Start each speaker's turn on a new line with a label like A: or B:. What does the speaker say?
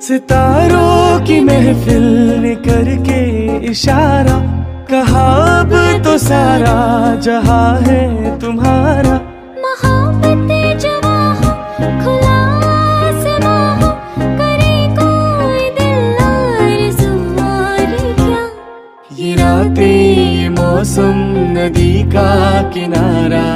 A: सितारों की महफिल ने करके इशारा कहा अब तो सारा जहां है तुम्हारा।
B: मोहब्बतें जवां हो, खुला आसमां हो, करे कोई दिल आरज़ू और क्या।
A: ये रातें ये मौसम नदी का किनारा